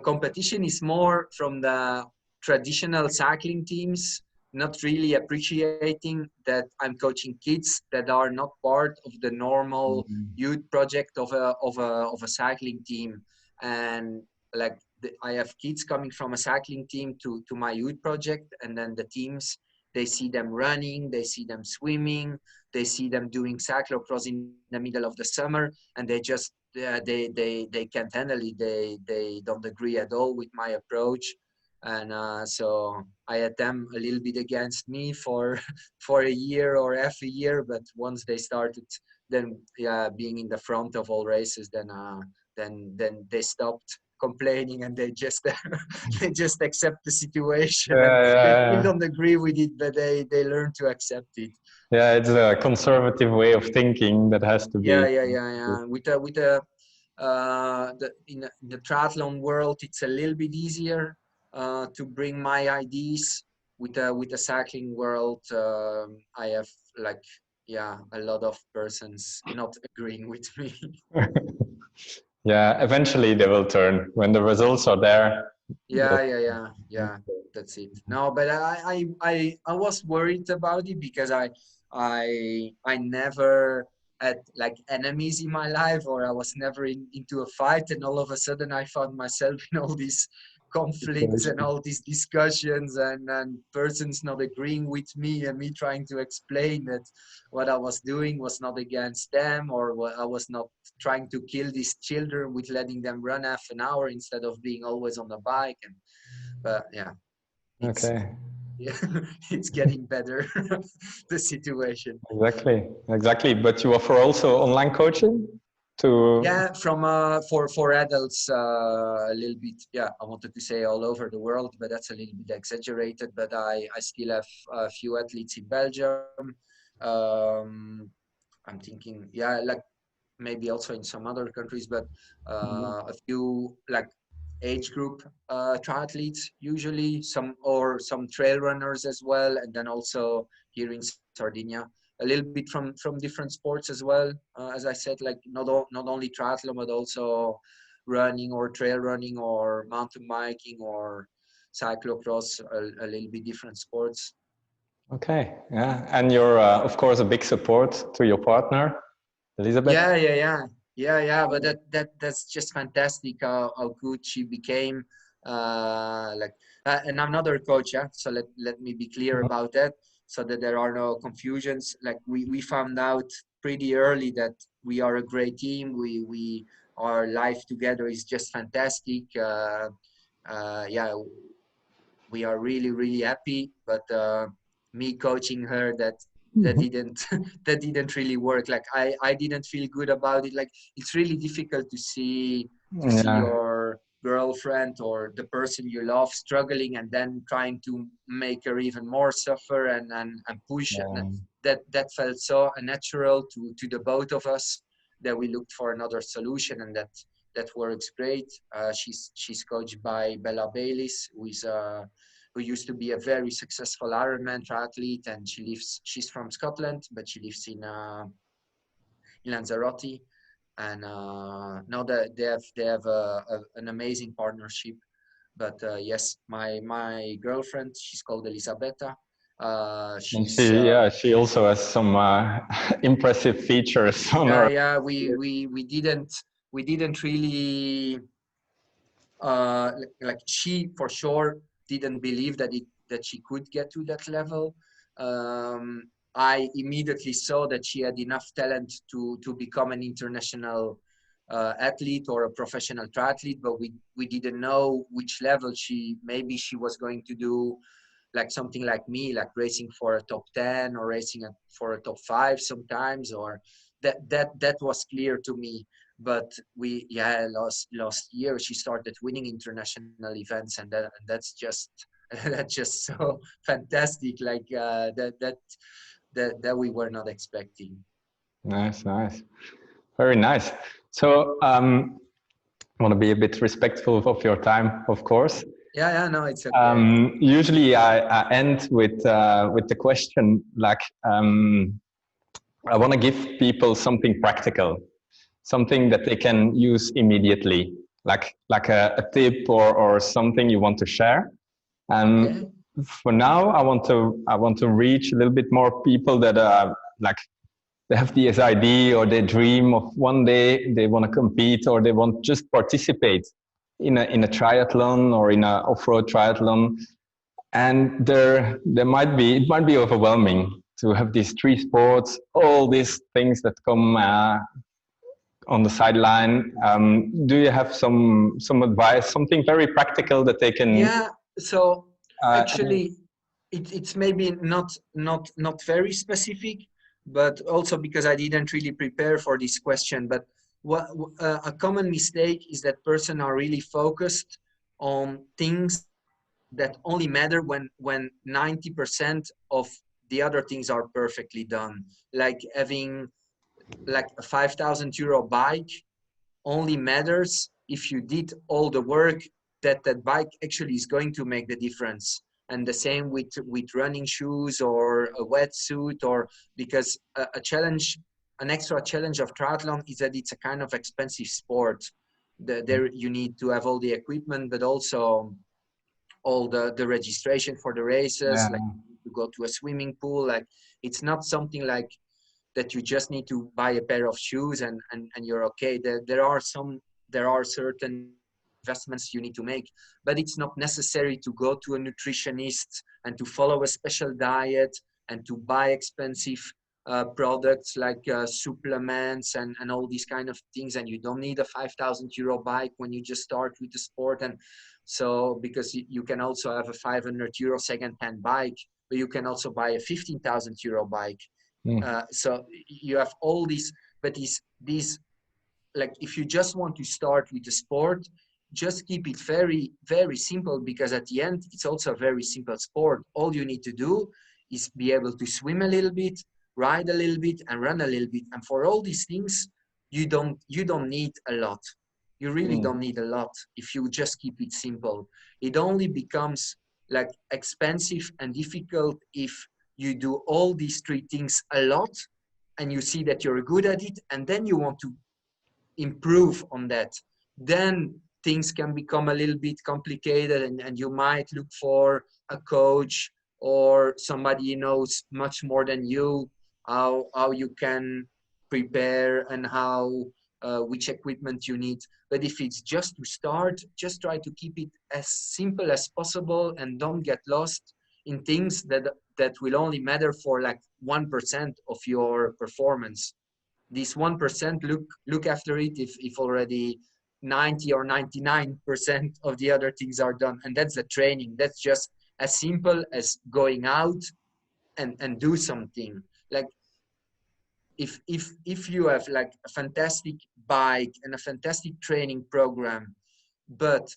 competition is more from the traditional cycling teams, not really appreciating that I'm coaching kids that are not part of the normal youth project of a cycling team. And like I have kids coming from a cycling team to my youth project, and then the teams, they see them running, they see them swimming, they see them doing cyclocross in the middle of the summer, and they just they can't handle it. They don't agree at all with my approach. And so I had them a little bit against me for for a year or half a year. But once they started then being in the front of all races, then they stopped complaining, and they just they just accept the situation. And they still Yeah, don't agree with it, but they learn to accept it. yeah, it's a conservative way of thinking that has to be. Yeah. In the triathlon world, it's a little bit easier to bring my ideas. With the cycling world, I have like a lot of persons not agreeing with me. Yeah, eventually they will turn when the results are there. Yeah. That's it. No, but I was worried about it, because I never had like enemies in my life, or I was never into a fight, and all of a sudden I found myself in all these conflicts and all these discussions, and persons not agreeing with me, and me trying to explain that what I was doing was not against them, or what I was not trying to kill these children with letting them run half an hour instead of being always on the bike. And but yeah. Okay. Yeah, it's getting better, the situation. Exactly. But you offer also online coaching to. Yeah, from for adults, a little bit. Yeah, I wanted to say all over the world, but that's a little bit exaggerated. But I still have a few athletes in Belgium. Um, I'm thinking, yeah, like maybe also in some other countries, but a few like age group triathletes usually, some trail runners as well, and then also here in Sardinia a little bit from different sports as well. As I said, like not only triathlon but also running or trail running or mountain biking or cyclocross, a little bit different sports. Okay, yeah, and you're of course a big support to your partner, Elizabeth. Yeah. But that's just fantastic how good she became. And I'm not her coach, yeah. So let me be clear about that, so that there are no confusions. Like we found out pretty early that we are a great team. We our life together is just fantastic. Yeah, we are really happy. But me coaching her, that didn't that didn't really work. Like I didn't feel good about it. Like it's really difficult to see Yeah, your girlfriend or the person you love struggling, and then trying to make her even more suffer and push. And yeah. that felt so unnatural to the both of us, that we looked for another solution, and that works great. She's coached by Bella Bayliss, who used to be a very successful Ironman triathlete, and she's from Scotland, but she lives in Lanzarote. And now that they have an amazing partnership. But yes, my girlfriend, she's called Elisabetta. And She's she also has some impressive features on her. yeah, we didn't really like she for sure didn't believe that she could get to that level. I immediately saw that she had enough talent to become an international athlete or a professional triathlete, but we didn't know which level. Maybe she was going to do like something like me, like racing for a top 10 or racing for a top 5 sometimes, or that was clear to me. But last year she started winning international events, and that's just that's just so fantastic. Like that we were not expecting. Nice, very nice. So I want to be a bit respectful of your time, of course. Yeah, no, it's okay. Usually I end with the question like I want to give people something practical, something that they can use immediately, like a tip or something you want to share. Okay. For now, I want to reach a little bit more people that are like they have this idea or they dream of one day they want to compete or they want just participate in a triathlon or in a off-road triathlon, and there might be it might be overwhelming to have these three sports, all these things that come on the sideline. Do you have some advice, something very practical that they can? Yeah. So Uh, actually, it's maybe not very specific, but also because I didn't really prepare for this question. But what a common mistake is that person are really focused on things that only matter when 90% of the other things are perfectly done. Like having like a 5,000 euro bike only matters if you did all the work that bike actually is going to make the difference. And the same with running shoes or a wetsuit, or because a challenge, an extra challenge of triathlon is that it's a kind of expensive sport. There you need to have all the equipment, but also all the registration for the races, yeah, like to go to a swimming pool. Like it's not something like that you just need to buy a pair of shoes and you're okay. There are certain investments you need to make, but it's not necessary to go to a nutritionist and to follow a special diet and to buy expensive products like supplements and all these kind of things, and you don't need a 5,000 euro bike when you just start with the sport. And so because you can also have a 500 euro second-hand bike, but you can also buy a 15,000 euro bike. So you have all these, but these like if you just want to start with the sport, just keep it very, very simple, because at the end it's also a very simple sport. All you need to do is be able to swim a little bit, ride a little bit, and run a little bit. And for all these things, you don't need a lot. You really don't need a lot if you just keep it simple. It only becomes like expensive and difficult if you do all these three things a lot and you see that you're good at it, and then you want to improve on that. Then things can become a little bit complicated, and you might look for a coach or somebody who knows much more than you, how you can prepare and how which equipment you need. But if it's just to start, just try to keep it as simple as possible and don't get lost in things that will only matter for like 1% of your performance. This 1%, look after it if already 90 or 99% of the other things are done. And that's the training. That's just as simple as going out and do something. Like if you have like a fantastic bike and a fantastic training program, but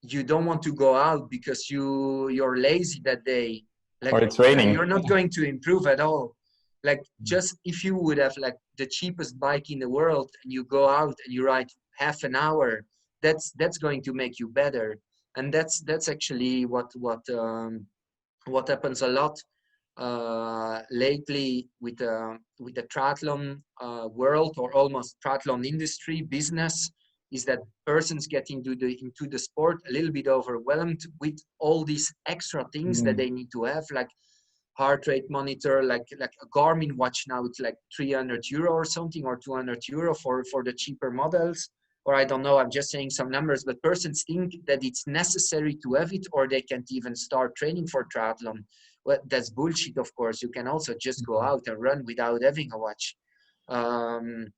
you don't want to go out because you're lazy that day, like, or it's raining, you're not going to improve at all. Like, just if you would have like the cheapest bike in the world and you go out and you ride half an hour, that's going to make you better. And that's actually what happens a lot lately with the triathlon world, or almost triathlon industry business, is that persons get into the sport a little bit overwhelmed with all these extra things that they need to have, like heart rate monitor, like a Garmin watch. Now it's like 300 euro or something, or 200 euro for the cheaper models, or I don't know, I'm just saying some numbers. But persons think that it's necessary to have it, or they can't even start training for triathlon. Well, that's bullshit, of course. You can also just go out and run without having a watch. And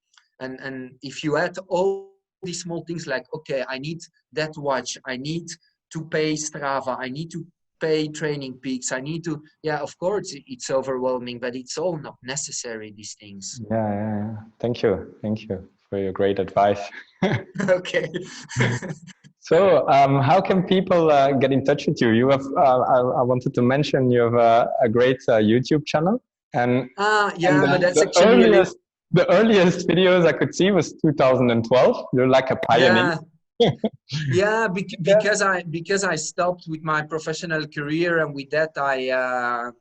if you add all these small things, like, okay, I need that watch, I need to pay Strava, I need to pay Training Peaks, I need to, yeah, of course it's overwhelming, but it's all not necessary, these things. Yeah. Thank you for your great advice. Okay. So how can people get in touch with you? You have I wanted to mention you have a great YouTube channel, and but that's actually the earliest videos I could see was 2012. You're like a pioneer. Yeah, because I stopped with my professional career, and with that I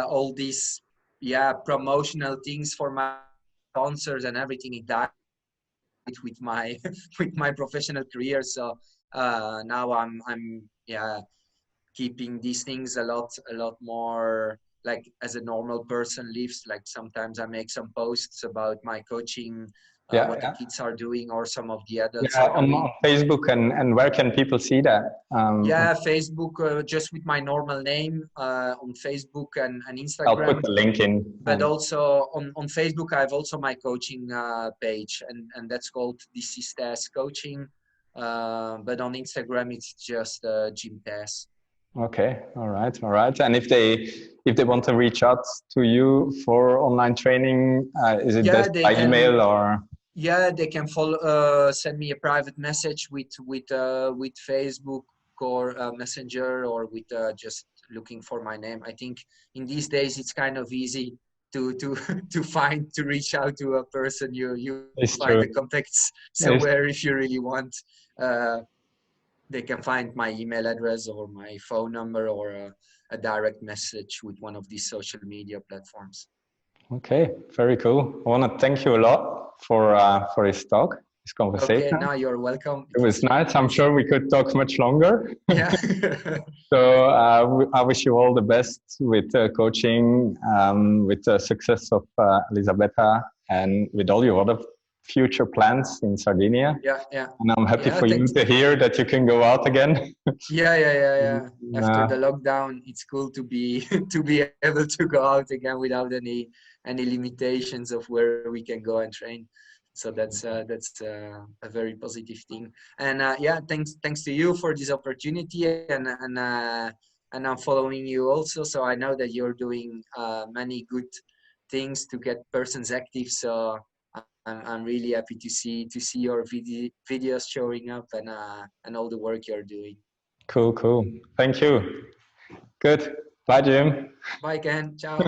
all these promotional things for my sponsors and everything, it died with my with my professional career. So now I'm keeping these things a lot more like as a normal person lives. Like sometimes I make some posts about my coaching, what the kids are doing, or some of the adults are doing. On Facebook, and where can people see that? Facebook, just with my normal name on Facebook and Instagram. I'll put the link in. But also on Facebook, I have also my coaching page, and that's called This is Thijs Coaching. But on Instagram, it's just Jim Thijs. Okay, all right. And if they want to reach out to you for online training, is it best by email or? Yeah, they can follow. Send me a private message with Facebook or Messenger, or with just looking for my name. I think in these days it's kind of easy to reach out to a person. You find the contacts somewhere if you really want. They can find my email address or my phone number, or a direct message with one of these social media platforms. Okay, very cool. I want to thank you a lot for this talk, this conversation. Okay, now you're welcome. It was nice. I'm sure we could talk much longer. Yeah. So I wish you all the best with coaching, with the success of Elisabetta, and with all your other future plans in Sardinia. Yeah, yeah. And I'm happy Yeah, for you thanks. to hear that you can go out again. Yeah. After Uh, the lockdown, it's cool to be to be able to go out again without any limitations of where we can go and train. So that's a very positive thing. And yeah, thanks to you for this opportunity, and I'm following you also. So I know that you're doing many good things to get persons active. So I'm really happy to see your videos showing up and all the work you're doing. cool. Thank you. Good. Bye, Jim. Bye, Ken. Ciao.